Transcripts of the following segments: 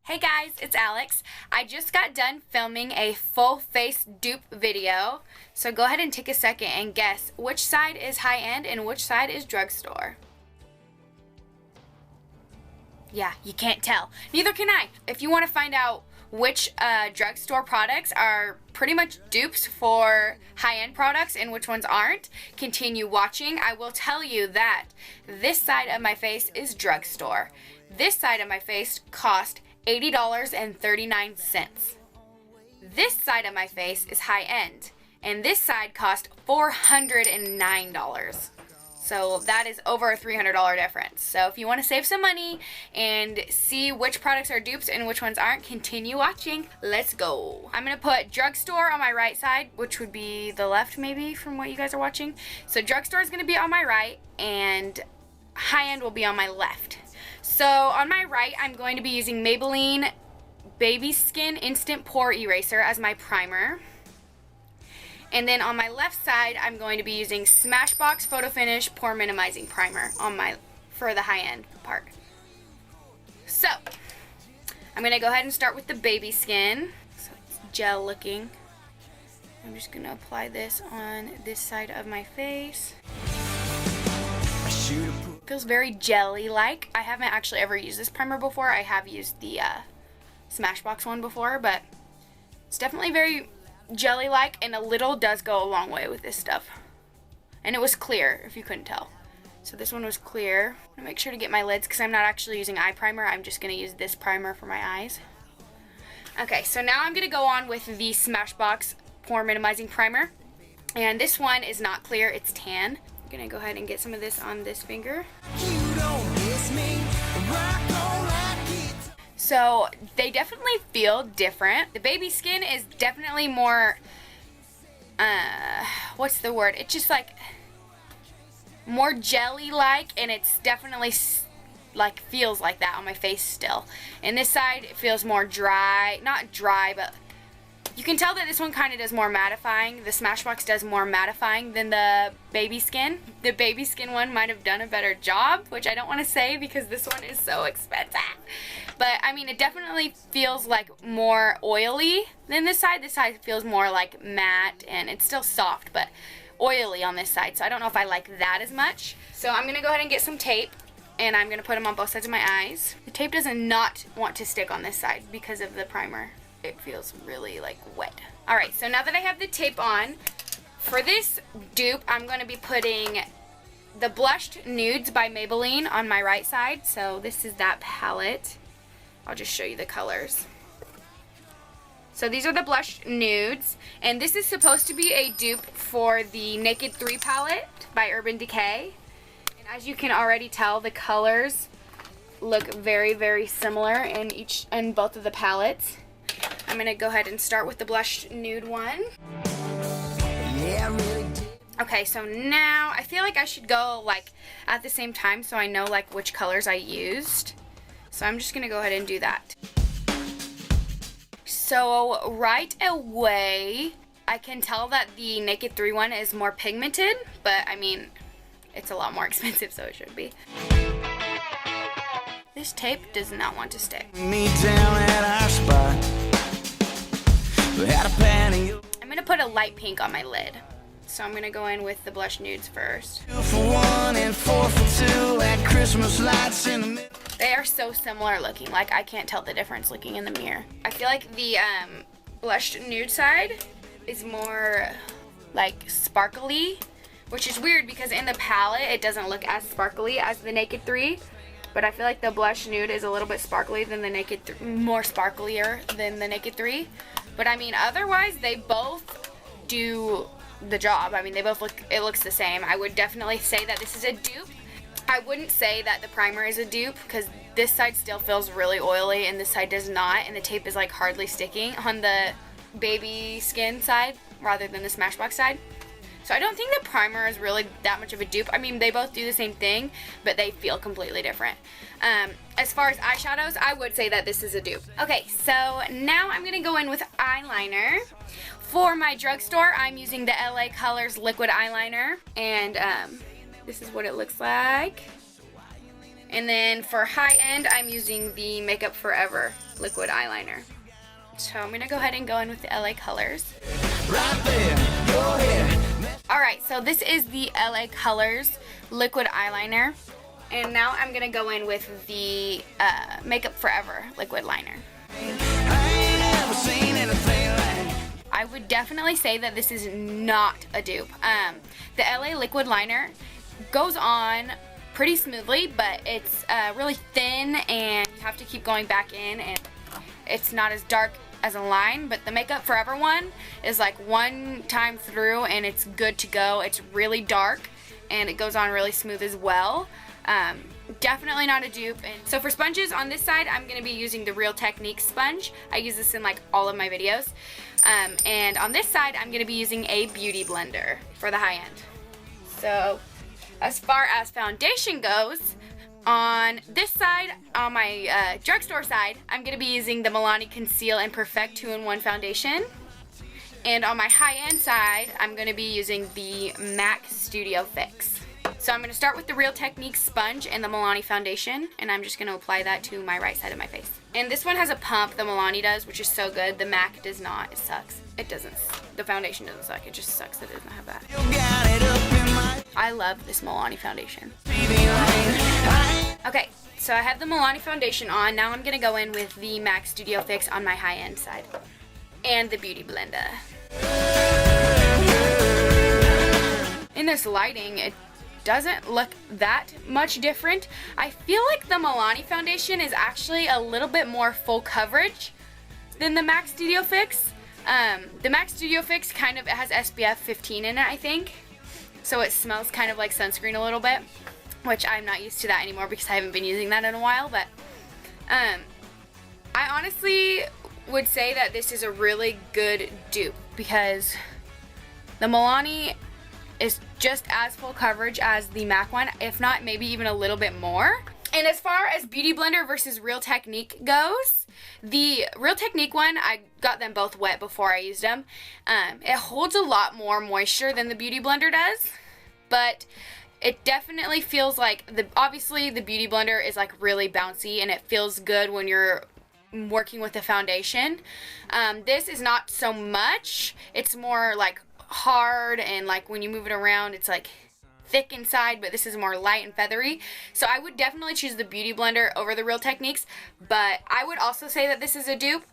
Hey guys, it's Alex. I just got done filming a full face dupe video, so go ahead and take a second and guess which side is high-end and which side is drugstore. Yeah, you can't tell. Neither can I. If you want to find out which drugstore products are pretty much dupes for high-end products and which ones aren't, continue watching. I will tell you that this side of my face is drugstore. This side of my face cost $80.39. This side of my face is high-end, and this side cost $409. So that is over a $300 difference. So if you want to save some money and see which products are dupes and which ones aren't, continue watching. Let's go. I'm going to put drugstore on my right side, which would be the left maybe from what you guys are watching. So drugstore is going to be on my right and high-end will be on my left. So on my right, I'm going to be using Maybelline Baby Skin Instant Pore Eraser as my primer. And then on my left side, I'm going to be using Smashbox Photo Finish Pore Minimizing Primer for the high-end part. So I'm going to go ahead and start with the baby skin. So it's gel looking. I'm just going to apply this on this side of my face. Feels very jelly-like. I haven't actually ever used this primer before. I have used the Smashbox one before, but it's definitely very jelly-like, and a little does go a long way with this stuff. And it was clear, if you couldn't tell. So this one was clear. I'm gonna make sure to get my lids because I'm not actually using eye primer. I'm just gonna use this primer for my eyes. Okay, so now I'm gonna go on with the Smashbox Pore Minimizing Primer. And this one is not clear, it's tan. I'm gonna go ahead and get some of this on this finger. So they definitely feel different. The baby skin is definitely more, what's the word? It's just like more jelly-like, and it's definitely like feels like that on my face still. And this side, it feels more dry, not dry, but you can tell that this one kind of does more mattifying. The Smashbox does more mattifying than the baby skin. The baby skin one might have done a better job, which I don't want to say because this one is so expensive. But I mean, it definitely feels like more oily than this side. This side feels more like matte, and it's still soft, but oily on this side. So I don't know if I like that as much. So I'm going to go ahead and get some tape, and I'm going to put them on both sides of my eyes. The tape does not want to stick on this side because of the primer. It feels really like wet. Alright, so now that I have the tape on, for this dupe, I'm going to be putting the Blushed Nudes by Maybelline on my right side. So this is that palette. I'll just show you the colors. So these are the Blushed Nudes, and this is supposed to be a dupe for the Naked 3 palette by Urban Decay. And as you can already tell, the colors look very, very similar in both of the palettes. I'm going to go ahead and start with the Blushed Nude one. Okay, so now I feel like I should go like at the same time so I know like which colors I used. So I'm just going to go ahead and do that. So right away, I can tell that the Naked 3 one is more pigmented, but I mean, it's a lot more expensive, so it should be. This tape does not want to stick. Me down at our spot. I'm going to put a light pink on my lid. So I'm going to go in with the Blush Nudes first. 2 for 1 and 4 for 2 at Christmas lights in the middle. They are so similar looking. Like, I can't tell the difference looking in the mirror. I feel like the Blush Nude side is more like sparkly, which is weird because in the palette it doesn't look as sparkly as the Naked 3. But I feel like the Blush Nude is a little bit sparkly than the Naked 3, more sparklier than the Naked 3. But I mean, otherwise, they both do the job. I mean, they both it looks the same. I would definitely say that this is a dupe. I wouldn't say that the primer is a dupe because this side still feels really oily and this side does not. And the tape is like hardly sticking on the baby skin side rather than the Smashbox side. So I don't think the primer is really that much of a dupe. I mean, they both do the same thing, but they feel completely different. As far as eyeshadows, I would say that this is a dupe. Okay, so now I'm going to go in with eyeliner. For my drugstore, I'm using the LA Colors liquid eyeliner, and this is what it looks like. And then for high end, I'm using the Makeup Forever liquid eyeliner. So I'm going to go ahead and go in with the LA Colors. Right there, go ahead. Alright, so this is the LA Colors liquid eyeliner. And now I'm going to go in with the Makeup Forever liquid liner. I would definitely say that this is not a dupe. The LA liquid liner goes on pretty smoothly, but it's really thin and you have to keep going back in, and it's not as dark as a line. But the Makeup Forever one is like one time through and it's good to go. It's really dark and it goes on really smooth as well. Definitely not a dupe. And so for sponges on this side, I'm going to be using the Real Technique sponge. I use this in like all of my videos. And on this side, I'm going to be using a beauty blender for the high end. So as far as foundation goes, on this side, on my drugstore side, I'm going to be using the Milani Conceal and Perfect 2-in-1 foundation. And on my high-end side, I'm going to be using the MAC Studio Fix. So I'm going to start with the Real Technique sponge and the Milani foundation, and I'm just going to apply that to my right side of my face. And this one has a pump, the Milani does, which is so good. The MAC does not. It sucks. It doesn't. The foundation doesn't suck. It just sucks that it doesn't have that. I love this Milani foundation. Okay, so I have the Milani foundation on. Now I'm going to go in with the MAC Studio Fix on my high-end side. And the Beauty Blender. In this lighting, it doesn't look that much different. I feel like the Milani foundation is actually a little bit more full coverage than the MAC Studio Fix. The MAC Studio Fix kind of has SPF 15 in it, I think. So it smells kind of like sunscreen a little bit, which I'm not used to that anymore because I haven't been using that in a while. But I honestly would say that this is a really good dupe because the Milani is just as full coverage as the MAC one, if not maybe even a little bit more. And as far as Beauty Blender versus Real Technique goes, the Real Technique one, I got them both wet before I used them. It holds a lot more moisture than the Beauty Blender does, but it definitely feels like, obviously the Beauty Blender is like really bouncy and it feels good when you're working with the foundation. This is not so much. It's more like hard, and like when you move it around it's like thick inside, but this is more light and feathery. So I would definitely choose the Beauty Blender over the Real Techniques, but I would also say that this is a dupe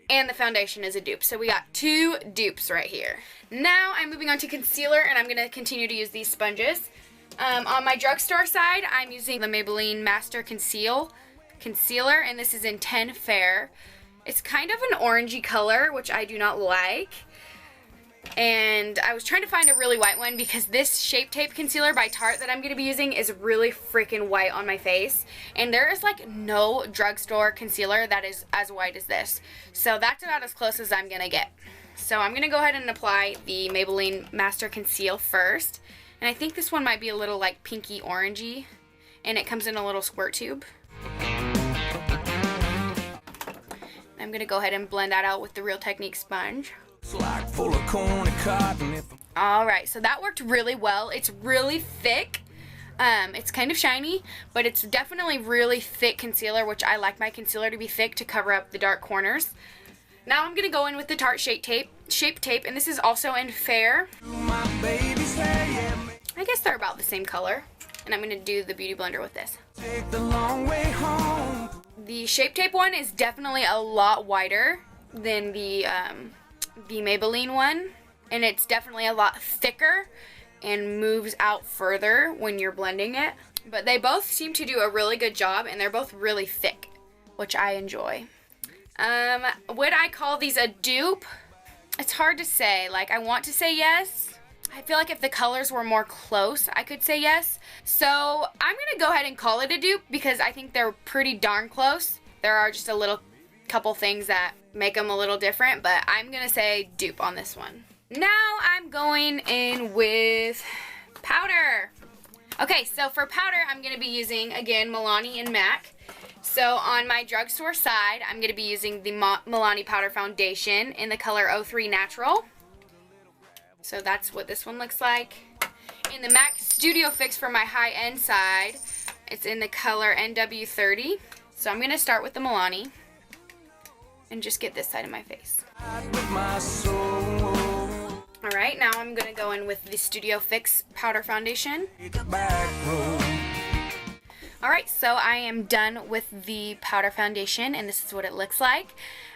and the foundation is a dupe. So we got two dupes right here. Now I'm moving on to concealer, and I'm going to continue to use these sponges. On my drugstore side, I'm using the Maybelline Master Concealer, and this is in 10 Fair. It's kind of an orangey color, which I do not like. And I was trying to find a really white one because this Shape Tape concealer by Tarte that I'm going to be using is really freaking white on my face. And there is like no drugstore concealer that is as white as this. So that's about as close as I'm going to get. So I'm going to go ahead and apply the Maybelline Master Conceal first. And I think this one might be a little like pinky orangey. And it comes in a little squirt tube. I'm going to go ahead and blend that out with the Real Technique sponge. Alright, so that worked really well. It's really thick. It's kind of shiny, but it's definitely really thick concealer, which I like my concealer to be thick to cover up the dark corners. Now I'm going to go in with the Tarte Shape Tape, and this is also in Fair. I guess they're about the same color. And I'm going to do the Beauty Blender with this. The Shape Tape one is definitely a lot wider than the Maybelline one, and it's definitely a lot thicker and moves out further when you're blending it. But they both seem to do a really good job, and they're both really thick, which I enjoy. Would I call these a dupe? It's hard to say. Like, I want to say yes. I feel like if the colors were more close, I could say yes. So I'm going to go ahead and call it a dupe because I think they're pretty darn close. There are just a little couple things that make them a little different, but I'm going to say dupe on this one. Now I'm going in with powder. Okay, so for powder, I'm going to be using, again, Milani and MAC. So on my drugstore side, I'm going to be using the Milani Powder Foundation in the color 03 Natural. So that's what this one looks like. In the MAC Studio Fix for my high-end side, It's in the color NW30. So I'm going to start with the Milani and just get this side of my face. Alright, now I'm going to go in with the Studio Fix Powder Foundation. Alright, so I am done with the powder foundation, and this is what it looks like.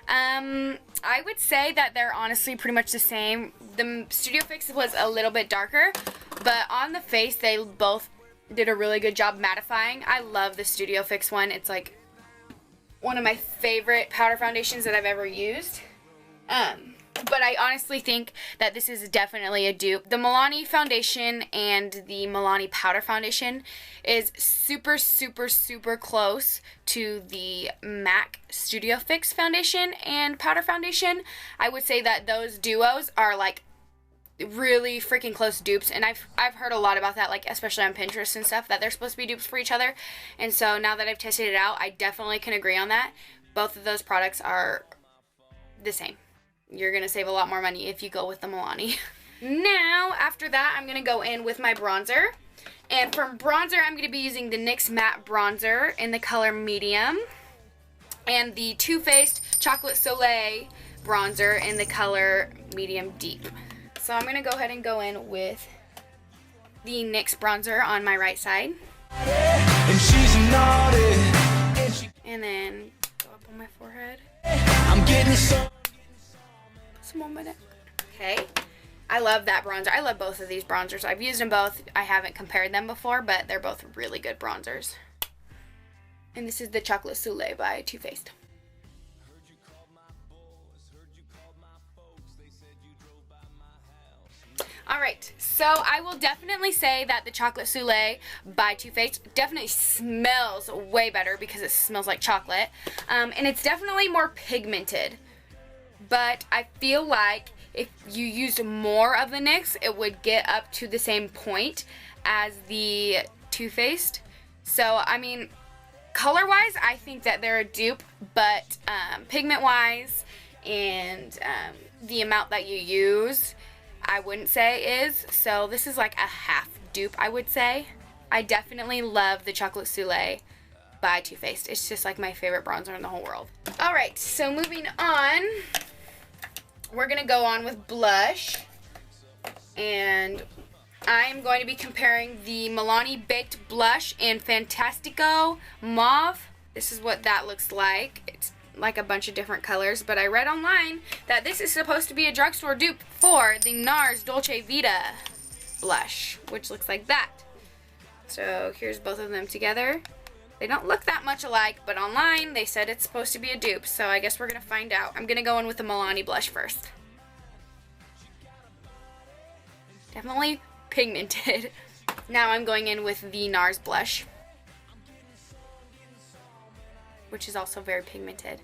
I would say that they're honestly pretty much the same. The Studio Fix was a little bit darker, but on the face they both did a really good job mattifying. I love the Studio Fix one. It's like one of my favorite powder foundations that I've ever used. But I honestly think that this is definitely a dupe. The Milani foundation and the Milani powder foundation is super, super, super close to the MAC Studio Fix foundation and powder foundation. I would say that those duos are like really freaking close dupes, and I've heard a lot about that, like especially on Pinterest and stuff, that they're supposed to be dupes for each other. And so now that I've tested it out, I definitely can agree on that. Both of those products are the same. You're going to save a lot more money if you go with the Milani. Now, after that, I'm going to go in with my bronzer. And for bronzer, I'm going to be using the NYX Matte Bronzer in the color Medium. And the Too Faced Chocolate Soleil Bronzer in the color Medium Deep. So I'm going to go ahead and go in with the NYX Bronzer on my right side. And then go up on my forehead. I'm getting so... Okay, I love that bronzer. I love both of these bronzers. I've used them both. I haven't compared them before, but they're both really good bronzers. And this is the Chocolate Soleil by Too Faced. Alright, so I will definitely say that the Chocolate Soleil by Too Faced definitely smells way better because it smells like chocolate. And it's definitely more pigmented. But I feel like if you used more of the NYX, it would get up to the same point as the Too Faced. So, I mean, color-wise, I think that they're a dupe, but pigment-wise and the amount that you use, I wouldn't say is. So this is like a half dupe, I would say. I definitely love the Chocolate Soleil by Too Faced. It's just like my favorite bronzer in the whole world. Alright, so moving on, we're going to go on with blush. And I'm going to be comparing the Milani Baked Blush in Fantastico Mauve. This is what that looks like. It's like a bunch of different colors, but I read online that this is supposed to be a drugstore dupe for the NARS Dolce Vita blush, which looks like that. So here's both of them together. They don't look that much alike, but online they said it's supposed to be a dupe, so I guess we're going to find out. I'm going to go in with the Milani blush first. Definitely pigmented. Now I'm going in with the NARS blush, which is also very pigmented.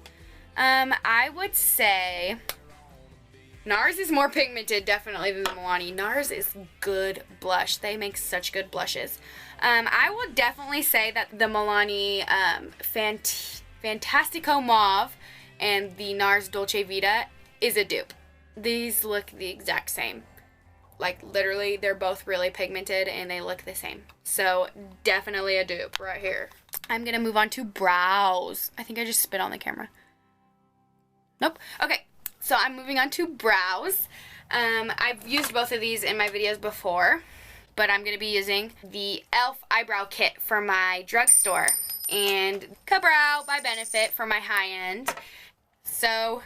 I would say NARS is more pigmented definitely than the Milani. NARS is good blush. They make such good blushes. I would definitely say that the Milani Fantastico Mauve and the NARS Dolce Vita is a dupe. These look the exact same. Like literally they're both really pigmented and they look the same. So definitely a dupe right here. I'm going to move on to brows. I think I just spit on the camera. Nope. Okay. So I'm moving on to brows. I've used both of these in my videos before, but I'm going to be using the e.l.f. eyebrow kit for my drugstore and Ka-Brow by Benefit for my high end. So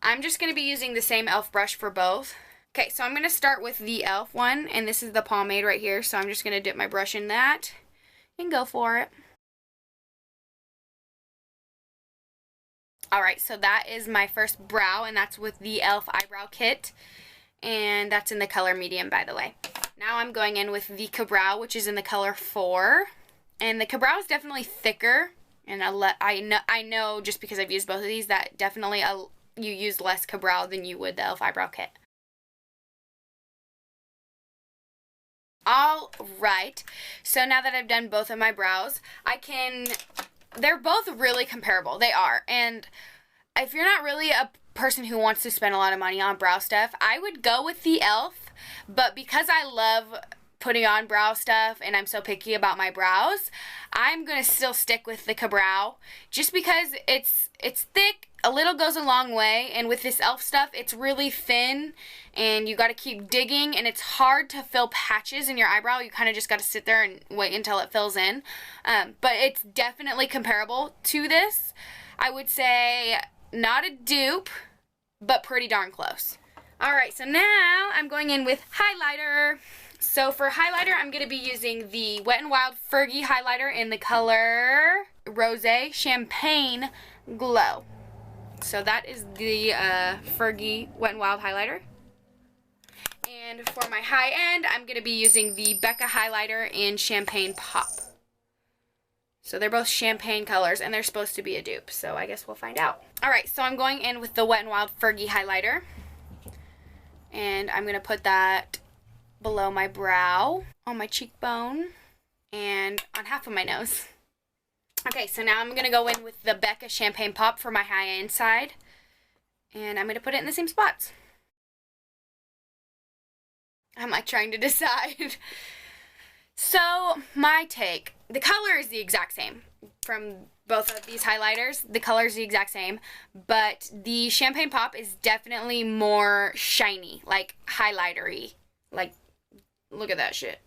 I'm just going to be using the same e.l.f. brush for both. Okay, so I'm going to start with the e.l.f. one, and this is the pomade right here, so I'm just going to dip my brush in that and go for it. Alright, so that is my first brow, and that's with the e.l.f. eyebrow kit, and that's in the color Medium, by the way. Now I'm going in with the Ka-Brow, which is in the color 4, and the Ka-Brow is definitely thicker, and I know just because I've used both of these that definitely you use less Ka-Brow than you would the e.l.f. eyebrow kit. Alright, so now that I've done both of my brows, they're both really comparable. They are. And if you're not really a person who wants to spend a lot of money on brow stuff, I would go with the e.l.f. But because I love putting on brow stuff and I'm so picky about my brows, I'm going to still stick with the Ka-Brow just because it's thick. A little goes a long way, and with this e.l.f. stuff, it's really thin and you got to keep digging, and it's hard to fill patches in your eyebrow. You kind of just got to sit there and wait until it fills in. But it's definitely comparable to this. I would say not a dupe, but pretty darn close. Alright, so now I'm going in with highlighter. So for highlighter, I'm going to be using the Wet n Wild Fergie highlighter in the color Rosé Champagne Glow. So that is the Fergie Wet n Wild highlighter. And for my high end, I'm going to be using the Becca highlighter in Champagne Pop. So they're both champagne colors, and they're supposed to be a dupe, so I guess we'll find out. Alright, so I'm going in with the Wet n Wild Fergie highlighter. And I'm going to put that below my brow, on my cheekbone, and on half of my nose. Okay, so now I'm going to go in with the Becca Champagne Pop for my high-end side. And I'm going to put it in the same spots. I'm like trying to decide. So, my take. The color is the exact same from both of these highlighters. The color is the exact same, but the Champagne Pop is definitely more shiny, like highlightery. Like, look at that shit.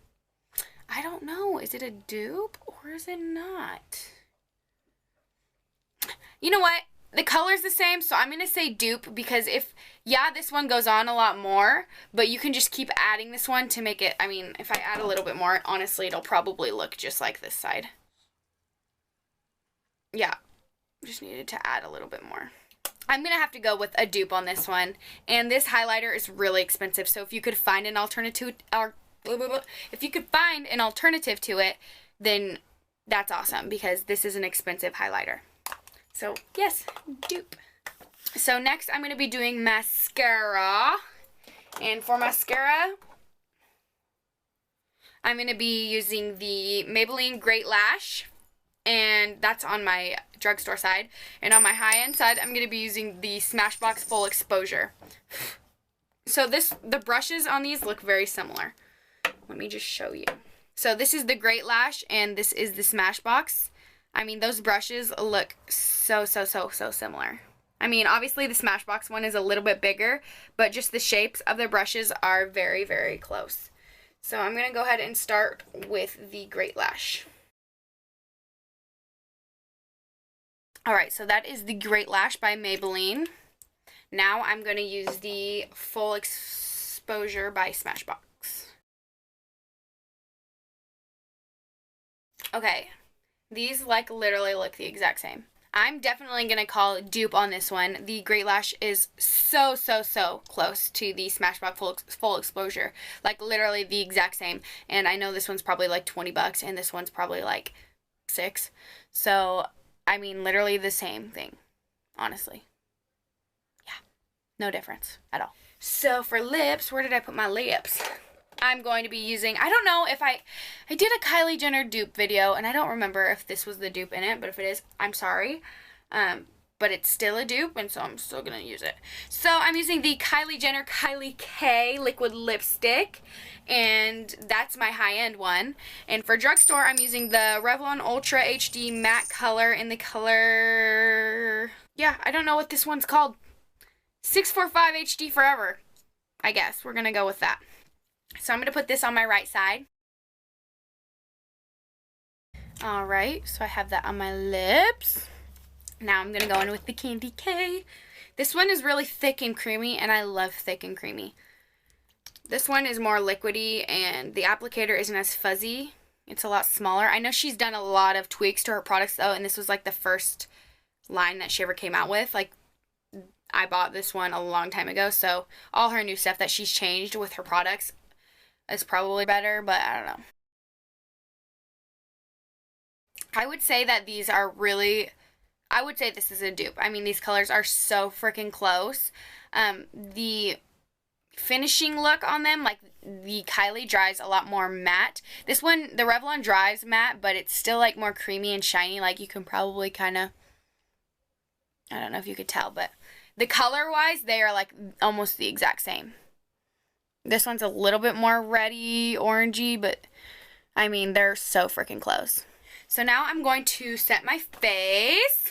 I don't know. Is it a dupe or is it not? You know what? The color's the same, so I'm going to say dupe because this one goes on a lot more, but you can just keep adding this one to make it, I mean, if I add a little bit more, honestly, it'll probably look just like this side. Yeah, just needed to add a little bit more. I'm going to have to go with a dupe on this one, and this highlighter is really expensive, so if you could find an alternative, to it, then that's awesome, because this is an expensive highlighter. So, yes, dupe. So, next I'm going to be doing mascara. And for mascara, I'm going to be using the Maybelline Great Lash. And that's on my drugstore side. And on my high-end side, I'm going to be using the Smashbox Full Exposure. So, the brushes on these look very similar. Let me just show you. So, this is the Great Lash, and this is the Smashbox. I mean, those brushes look so similar. I mean, obviously the Smashbox one is a little bit bigger, but just the shapes of the brushes are very, very close. So I'm going to go ahead and start with the Great Lash. Alright, so that is the Great Lash by Maybelline. Now I'm going to use the Full Exposure by Smashbox. Okay. These, like, literally look the exact same. I'm definitely going to call dupe on this one. The Great Lash is so close to the Smashbox Full Exposure. Like, literally the exact same. And I know this one's probably, like, 20 bucks, and this one's probably, like, $6. So, I mean, literally the same thing. Honestly. Yeah. No difference at all. So, for lips, where did I put my lips? I'm going to be using, I don't know if I did a Kylie Jenner dupe video, and I don't remember if this was the dupe in it, but if it is, I'm sorry. But it's still a dupe, and so I'm still going to use it. So I'm using the Kylie Jenner Kylie K liquid lipstick, and that's my high-end one. And for drugstore, I'm using the Revlon Ultra HD Matte Color in the color, yeah, I don't know what this one's called. 645 HD Forever, I guess. We're going to go with that. So I'm going to put this on my right side. Alright, so I have that on my lips. Now I'm going to go in with the Candy K. This one is really thick and creamy, and I love thick and creamy. This one is more liquidy, and the applicator isn't as fuzzy. It's a lot smaller. I know she's done a lot of tweaks to her products, though, and this was like the first line that she ever came out with. Like, I bought this one a long time ago, so all her new stuff that she's changed with her products is probably better, but I don't know. I would say that these are really, I would say this is a dupe. I mean, these colors are so freaking close. The finishing look on them, like the Kylie dries a lot more matte. This one, the Revlon dries matte, but it's still like more creamy and shiny. Like you can probably kind of, I don't know if you could tell, but the color wise, they are like almost the exact same. This one's a little bit more reddy, orangey, but I mean, they're so freaking close. So now I'm going to set my face,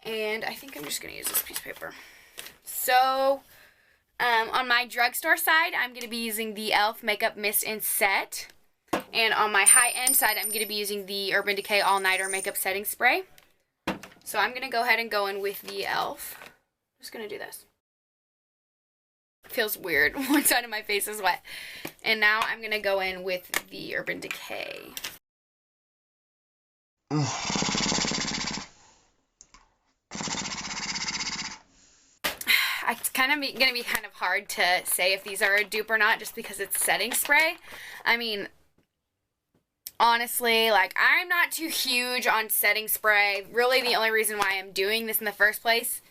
and I think I'm just going to use this piece of paper. So, on my drugstore side, I'm going to be using the e.l.f. Makeup Mist and Set. And on my high-end side, I'm going to be using the Urban Decay All Nighter Makeup Setting Spray. So I'm going to go ahead and go in with the e.l.f. I'm just going to do this. It feels weird. One side of my face is wet. And now I'm going to go in with the Urban Decay. It's kind of going to be kind of hard to say if these are a dupe or not just because it's setting spray. I mean, honestly, like, I'm not too huge on setting spray. Really, the only reason why I'm doing this in the first place,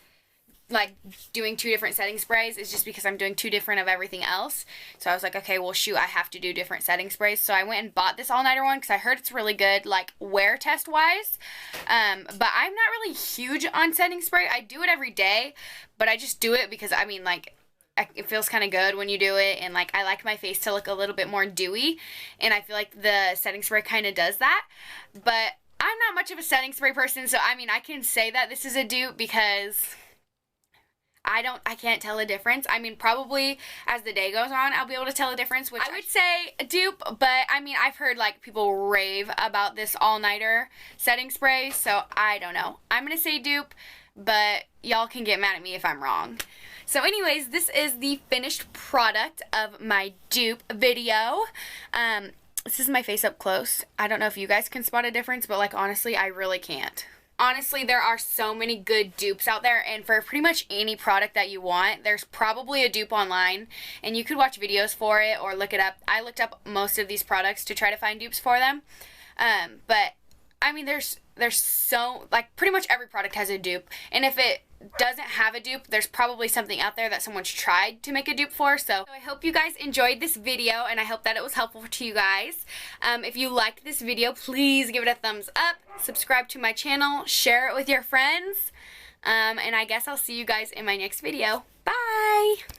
like, doing 2 different setting sprays, is just because I'm doing 2 different of everything else. So I was like, okay, well, shoot, I have to do different setting sprays. So I went and bought this all-nighter one because I heard it's really good, like, wear test-wise. But I'm not really huge on setting spray. I do it every day, but I just do it because, I mean, like, it feels kind of good when you do it, and, like, I like my face to look a little bit more dewy, and I feel like the setting spray kind of does that. But I'm not much of a setting spray person, so, I mean, I can say that this is a dupe because I can't tell a difference. I mean, probably as the day goes on, I'll be able to tell a difference, which I would say a dupe, but, I mean, I've heard, like, people rave about this all-nighter setting spray, so I don't know. I'm going to say dupe, but y'all can get mad at me if I'm wrong. So anyways, this is the finished product of my dupe video. This is my face up close. I don't know if you guys can spot a difference, but, like, honestly, I really can't. Honestly, there are so many good dupes out there, and for pretty much any product that you want, there's probably a dupe online, and you could watch videos for it or look it up. I looked up most of these products to try to find dupes for them, but, I mean, there's so, like, pretty much every product has a dupe, and if it doesn't have a dupe, there's probably something out there that someone's tried to make a dupe for. So I hope you guys enjoyed this video, and I hope that it was helpful to you guys. If you liked this video, please give it a thumbs up, subscribe to my channel, share it with your friends, and I guess I'll see you guys in my next video. Bye!